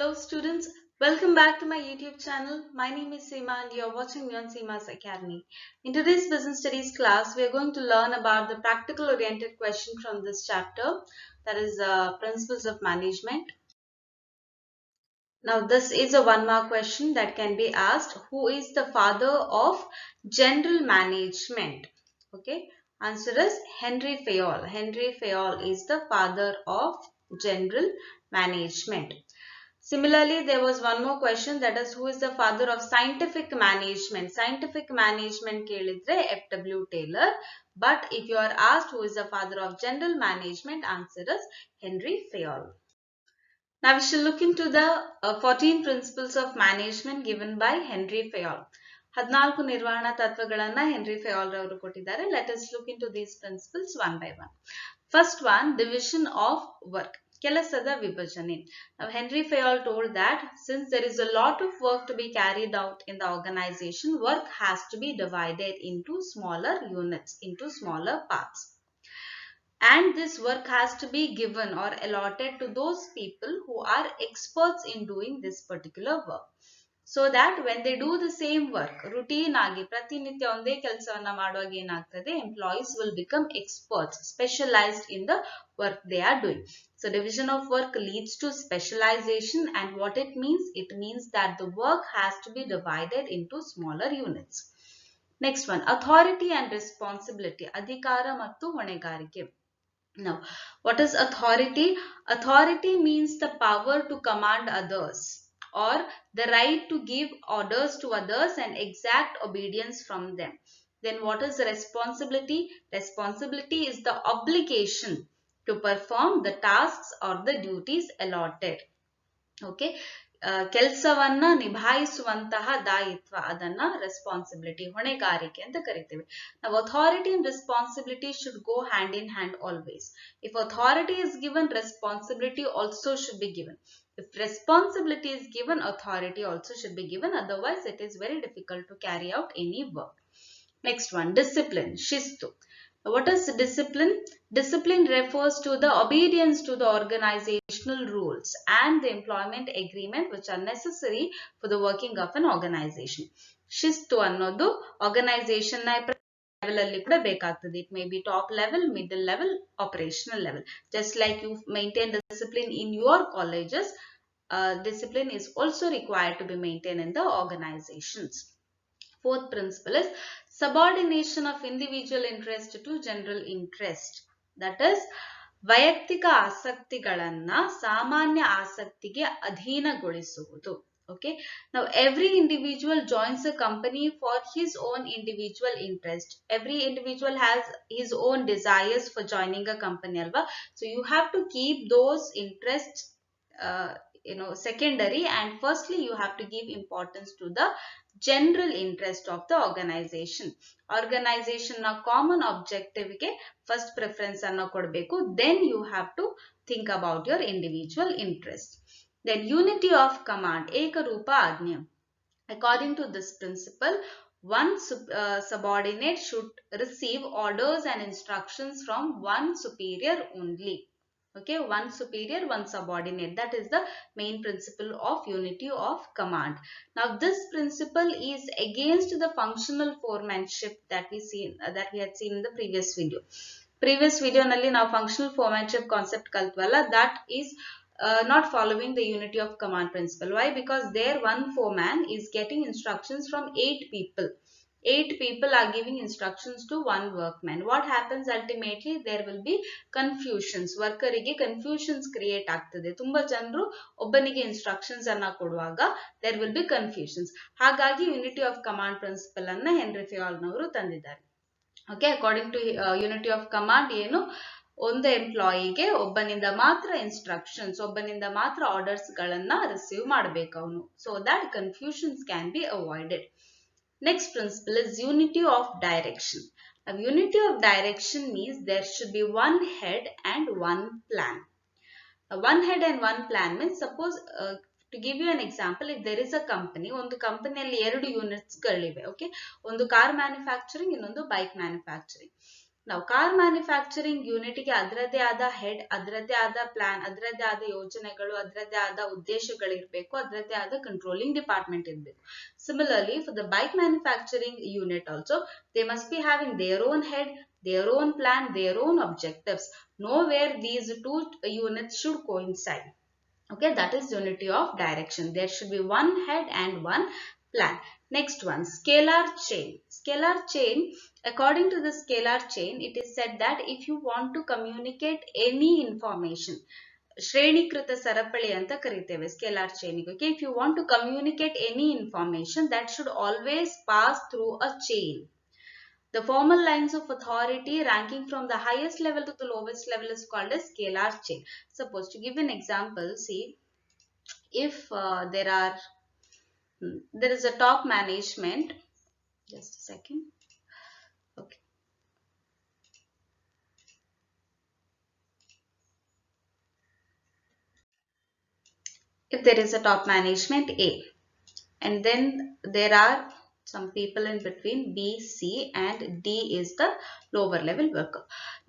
Hello students, welcome back to my YouTube channel. My name is Seema and you are watching me on Seema's Academy. In today's business studies class, we are going to learn about the practical oriented question from this chapter, that is principles of management. Now this is a 1-mark question that can be asked. Who is the father of general management? Okay, answer is Henry Fayol. Henry Fayol is the father of general management. Similarly, there was one more question, that is, who is the father of scientific management? Scientific management kelidre F.W. Taylor. But if you are asked who is the father of general management, answer is Henry Fayol. Now we shall look into the 14 principles of management given by Henry Fayol. 14 ನಿರ್ವಹಣಾ ತತ್ವಗಳನ್ನ Henry Fayol ರವರು ಕೊಟ್ಟಿದ್ದಾರೆ. Let us look into these principles one by one. First one, division of work. ಕೆಲಸದ ವಿಭಜನೆ. Now Henry Fayol told that since there is a lot of work to be carried out in the organization, work has to be divided into smaller units, into smaller parts. And this work has to be given or allotted to those people who are experts in doing this particular work. So that when they do the same work, routine agi pratinitya onde ಕೆಲಸವನ್ನ ಮಾಡುವಾಗ ಏನಾಗ್ತದೆ, employees will become experts, specialized in the work they are doing. So division of work leads to specialization, and what it means that the work has to be divided into smaller units. Next one, authority and responsibility, ಅಧಿಕಾರ ಮತ್ತು ಹೊಣೆಗಾರಿಕೆ. Now, what is authority? Authority means the power to command others, or the right to give orders to others and exact obedience from them. Then what is responsibility? Responsibility is the obligation to perform the tasks or the duties allotted. Okay. ಕೆಲಸವನ್ನ ನಿಭಾಯಿಸುವಂತಹ ದಾಯಿತ್ವ, ಅದನ್ನ responsibility, ಹೊಣೆಗಾರಿಕೆ ಅಂತ ಕರಿತೇವೆ. Now authority and responsibility should go hand in hand always. If authority is given, responsibility also should be given. If responsibility is given, authority also should be given. Otherwise, it is very difficult to carry out any work. Next one, discipline, ಶಿಸ್ತು. What is discipline? Discipline refers to the obedience to the organizational rules and the employment agreement which are necessary for the working of an organization. ಶಿಸ್ತು ಅನ್ನೋದು organization ನ level ಅಲ್ಲಿ ಕೂಡ ಬೇಕಾಗ್ತದೆ. It may be top level, middle level, operational level. Just like you maintain discipline in your colleges, discipline is also required to be maintained in the organizations. Fourth principle is subordination of individual interest to general interest. That is, ವೈಯಕ್ತಿಕ ಆಸಕ್ತಿಗಳನ್ನ ಸಾಮಾನ್ಯ ಆಸಕ್ತಿಗೆ ಅಧೀನಗೊಳಿಸುವುದು. Okay. Now every individual joins a company for his own individual interest. Every individual has his own desires for joining a company, alva. So you have to keep those interests secondary, and firstly you have to give importance to the general interest of the organization. Organization na common objective ge first preference anna kodbeku, then you have to think about your individual interest. Then unity of command, ekarupa agnya. According to this principle, one subordinate should receive orders and instructions from one superior only. Okay, one superior, one subordinate. That is the main principle of unity of command. Now this principle is against the functional foremanship that we had seen in the previous video. Previous video nalli now functional foremanship concept kaltvalla, that is not following the unity of command principle. Why? Because there one foreman is getting instructions from 8 people. 8 people are giving instructions to one workman. What happens ultimately? There will be confusions. Worker ige confusions create ಆಗ್ತದೆ. ತುಂಬಾ ಜನರು ಒಬ್ಬನಿಗೆ instructions ಅನ್ನ ಕೊಡುವಾಗ there will be confusions. ಹಾಗಾಗಿ unity of command principle ಅನ್ನ Henry Fayol ನವರು ತಂದಿದ್ದಾರೆ. Okay, according to unity of command ಏನು, ಒಂದು ಎಂಪ್ಲಾಯಿಗೆ ಒಬ್ಬನಿಂದ ಮಾತ್ರ ಇನ್ಸ್ಟ್ರಕ್ಷನ್ಸ್, ಒಬ್ಬನಿಂದ ಮಾತ್ರ ಆರ್ಡರ್ಸ್ ಗಳನ್ನ ರಿಸೀವ್ ಮಾಡಬೇಕು ಅವನು, so that confusions can be avoided. Next principle is unity of direction. Now, unity of direction means there should be one head and one plan. One head and one plan means, suppose to give you an example, if there is a company, ಒಂದು ಕಂಪನಿಯಲ್ಲಿ 2 units ಗಳಿವೆ. Okay, ಒಂದು car manufacturing, ಇನ್ನೊಂದು bike manufacturing. ನಾವು car manufacturing ಯೂನಿಟ್ಗೆ ಅದರದ್ದೇ ಆದ head, ಅದರದ್ದೇ ಆದ ಪ್ಲಾನ್, ಅದರದ್ದೇ ಆದ ಯೋಜನೆಗಳು, ಅದರದ್ದೇ ಆದ ಉದ್ದೇಶಗಳಿರಬೇಕು, ಅದರದ್ದೇ ಆದ ಕಂಟ್ರೋಲಿಂಗ್ ಡಿಪಾರ್ಟ್ಮೆಂಟ್ ಇರಬೇಕು. Similarly, for the bike manufacturing unit also, they must be having their own head, their own plan, their own objectives. Nowhere these two units should coincide. Okay, that is unity of direction. There should be one head and one plan. Next one, scalar chain. Scalar chain, according to the scalar chain, it is said that if you want to communicate any information, ಶ್ರೇಣೀಕೃತ ಸರಪಳಿ ಅಂತ ಕರಿತೇವೆ scalar ಚೈನಿಗೆ. Okay, if you want to communicate any information, that should always pass through a chain. The formal lines of authority ranking from the highest level to the lowest level is called a scalar chain. Suppose, to give an example, see, if there is a top management, just a second. Okay. If there is a top management A, and then there are some people in between B, C, and D is the lower level worker.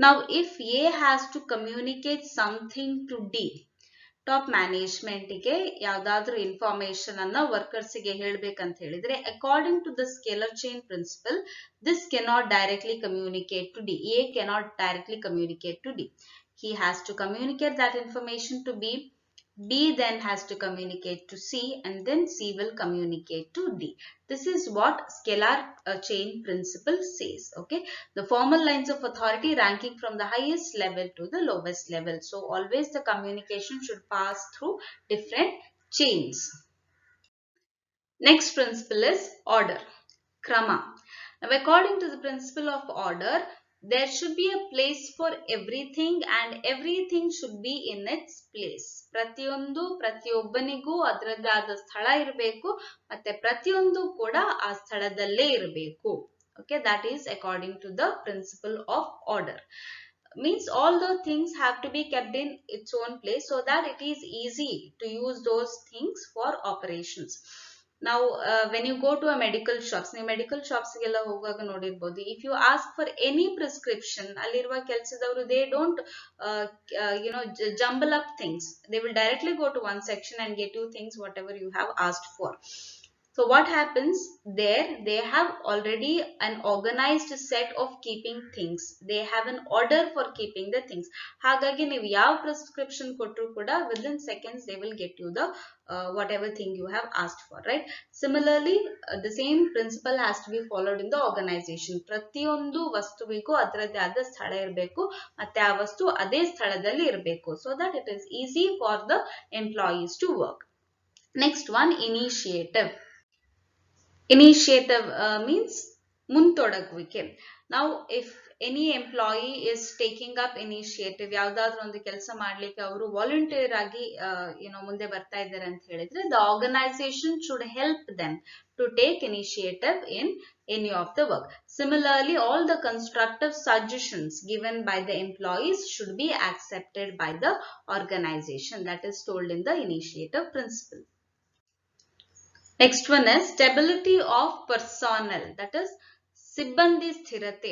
Now, if A has to communicate something to D, top ಮ್ಯಾನೇಜ್ಮೆಂಟ್ಗೆ ಯಾವ್ದಾದ್ರು information ಅನ್ನ ವರ್ಕರ್ಸ್ಗೆ ಹೇಳ್ಬೇಕಂತ ಹೇಳಿದ್ರೆ, according to the scalar chain principle, this cannot directly communicate to D. A cannot directly communicate to D. He has to communicate that information to B. B then has to communicate to C, and then C will communicate to D. This is what scalar chain principle says. Okay, the formal lines of authority ranking from the highest level to the lowest level. So always the communication should pass through different chains. Next principle is order, krama. Now, according to the principle of order, there should be a place for everything, and everything should be in its place. ಪ್ರತಿಯೊಂದು ಪ್ರತಿಯೊಬ್ಬನಿಗೂ ಅದರದ್ದೇ ಆದ ಸ್ಥಳ ಇರಬೇಕು, ಮತ್ತೆ ಪ್ರತಿಯೊಂದು ಕೂಡ ಆ ಸ್ಥಳದಲ್ಲೇ ಇರಬೇಕು. Okay, that is according to the principle of order. Means all the things have to be kept in its own place so that it is easy to use those things for operations. Now, when you go to a medical shops, ನೀವು medical ಶಾಪ್ಸ್ಗೆಲ್ಲ ಹೋಗುವಾಗ ನೋಡಿರ್ಬೋದು, if you ask for any prescription, ಅಲ್ಲಿರುವ ಕೆಲಸದವರು they don't jumble up things. They will directly go to one section and get you things whatever you have asked for. So what happens there? They have already an organized set of keeping things. They have an order for keeping the things. ಹಾಗಾಗಿ ನೀವು ಯಾವ prescription ಕೊಟ್ಟರು ಕೂಡ within seconds they will get you the whatever thing you have asked for, right? Similarly, the same principle has to be followed in the organization. ಪ್ರತಿಯೊಂದು ವಸ್ತುವಿಗೂ ಅದರದ್ದೇ ಆದ ಸ್ಥಳ ಇರಬೇಕು, ಮತ್ತೆ ಆ ವಸ್ತು ಅದೇ ಸ್ಥಳದಲ್ಲಿ ಇರಬೇಕು, so that it is easy for the employees to work. Next one, initiative. Initiative means ಮುಂತೊಡಗುವಿಕೆ. Now, if any employee is taking up initiative, ಯಾವ್ದಾದ್ರು ಒಂದು ಕೆಲಸ ಮಾಡ್ಲಿಕ್ಕೆ ಅವರು ವಾಲಂಟಿಯರ್ ಆಗಿ ಮುಂದೆ ಬರ್ತಾ ಇದ್ದಾರೆ ಅಂತ ಹೇಳಿದ್ರೆ, the organization should help them to take initiative in any of the work. Similarly, all the constructive suggestions given by the employees should be accepted by the organization. That is told in the initiative principle. Next one is stability of personnel, that is sibbandi sthirate.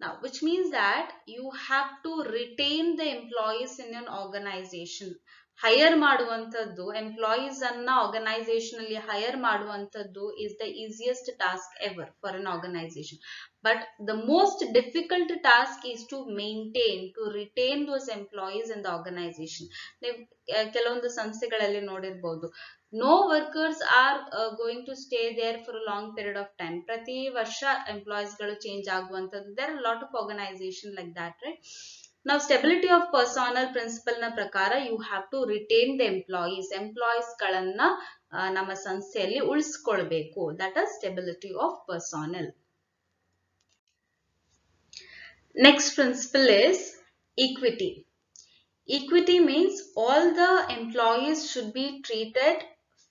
Now, which means that you have to retain the employees in an organization. Higher ಮಾಡುವಂಥದ್ದು, employees ಅನ್ನ organisation ಅಲ್ಲಿ higher ಮಾಡುವಂಥದ್ದು is the easiest task ever for an organization. But the most difficult task is to retain those employees in the organization. ನೀವು ಕೆಲವೊಂದು ಸಂಸ್ಥೆಗಳಲ್ಲಿ ನೋಡಿರ್ಬೋದು, no workers are going to stay there for a long period of time. ಪ್ರತಿ ವರ್ಷ employees ಗಳು change ಆಗುವಂಥದ್ದು. There are a lot of organization like that, right? Now, stability of personnel principle na prakara, you have to retain the employees. Employees ಗಳನ್ನ ನಮ್ಮ ಸಂಸ್ಥೆಯಲ್ಲಿ ಉಳಿಸಿಕೊಳ್ಳಬೇಕು. That is stability of personnel. Next principle is equity. Equity means all the employees should be treated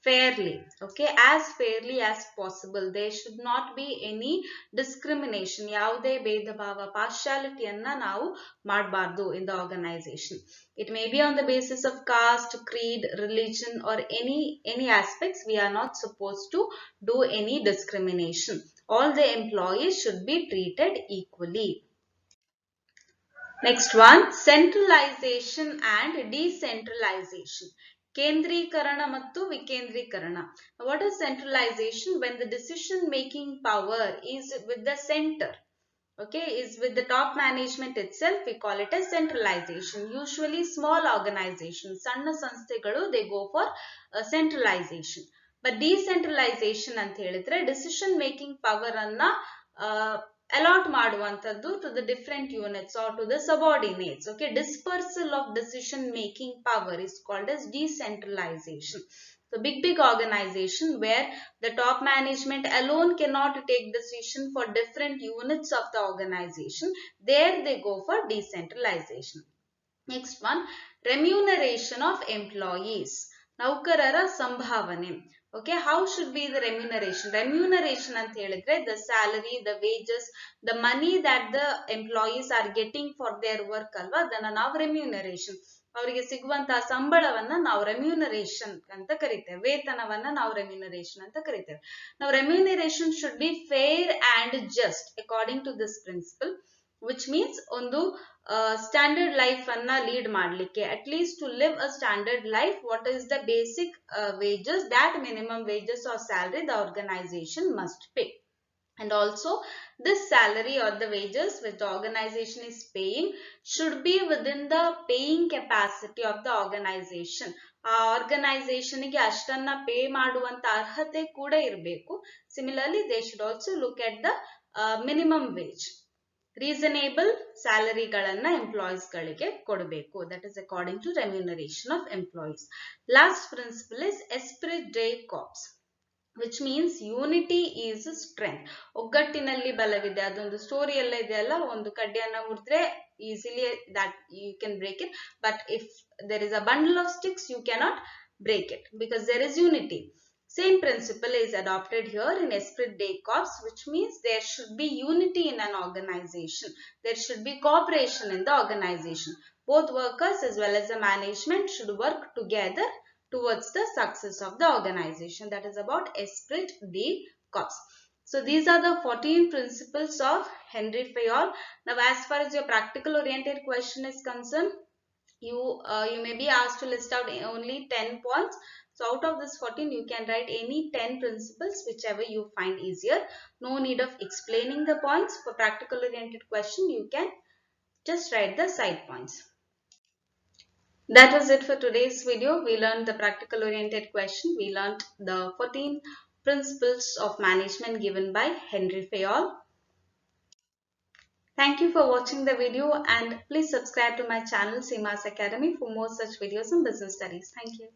fairly, okay, as fairly as possible. There should not be any discrimination. ಯಾವುದೇ ಭೇದ ಭಾವ, partiality ಅನ್ನ ನಾವು ಮಾಡಬಾರ್ದು in the organization. It may be on the basis of caste, creed, religion, or any aspects. We are not supposed to do any discrimination. All the employees should be treated equally. Next one, centralization and decentralization. Kendrikarana mattu vikendrikarana. What is centralization? When the decision making power is with the center. Okay, is with the top management itself, we call it as centralization. Usually small organizations, sanna sanstegalu, they go for centralization. But decentralization anta ಹೇಳಿದ್ರೆ decision making power anna allot ಮಾಡುವಂತದ್ದು to the different units or to the subordinates. Okay, dispersal of decision making power is called as decentralization. So big organization where the top management alone cannot take decision for different units of the organization, there they go for decentralization. Next one, remuneration of employees. Naukarara sambhavane. Okay, how should be the remuneration? Remuneration anta ಹೇಳಿದ್ರೆ the salary, the wages, the money that the employees are getting for their work alva, ಅದನ್ನ ನಾವು remuneration, ಅವರಿಗೆ ಸಿಗುವಂತಹ ಸಂಬಳವನ್ನ ನಾವು remuneration ಅಂತ ಕರಿತೇವೆ, ವೇತನವನ್ನ ನಾವು ರೆಮ್ಯೂನರೇಷನ್ ಅಂತ ಕರಿತೇವೆ. ನಾವು remuneration should be fair and just according to this principle, which means ಒಂದು ಸ್ಟ್ಯಾಂಡರ್ಡ್ ಲೈಫ್ ಅನ್ನ ಲೀಡ್ ಮಾಡ್ಲಿಕ್ಕೆ, at least to live a standard life, what is the basic wages, that minimum wages or salary the organization must pay. And also this salary or the wages which the organization is paying should be within the paying capacity of the organization. ಆ organisation ಗೆ ಅಷ್ಟನ್ನ pay ಮಾಡುವಂತ ಅರ್ಹತೆ ಕೂಡ ಇರಬೇಕು. Similarly, they should also look at the minimum wage. Reasonable ಸ್ಯಾಲರಿಗಳನ್ನ employees ಗಳಿಗೆ ಕೊಡಬೇಕು. That is according to remuneration of employees. Last principle is esprit de corps, which means unity is strength. ಒಗ್ಗಟ್ಟಿನಲ್ಲಿ ಬಲವಿದೆ, ಅದೊಂದು ಸ್ಟೋರಿ ಎಲ್ಲ ಇದೆ ಅಲ್ಲ, ಒಂದು ಕಡ್ಡಿಯನ್ನ ಮುರಿದ್ರೆ easily that you can break it, but if there is a bundle of sticks you cannot break it because there is unity. Same principle is adopted here in esprit de corps, which means there should be unity in an organization. There should be cooperation in the organization. Both workers as well as the management should work together towards the success of the organization. That is about esprit de corps. So these are the 14 principles of Henry Fayol. Now as far as your practical oriented question is concerned, you may be asked to list out only 10 points. So out of this 14, you can write any 10 principles, whichever you find easier. No need of explaining the points. For practical oriented question, you can just write the side points. That was it for today's video. We learned the practical oriented question. We learned the 14 principles of management given by Henry Fayol. Thank you for watching the video and please subscribe to my channel Seema's Academy for more such videos on business studies. Thank you.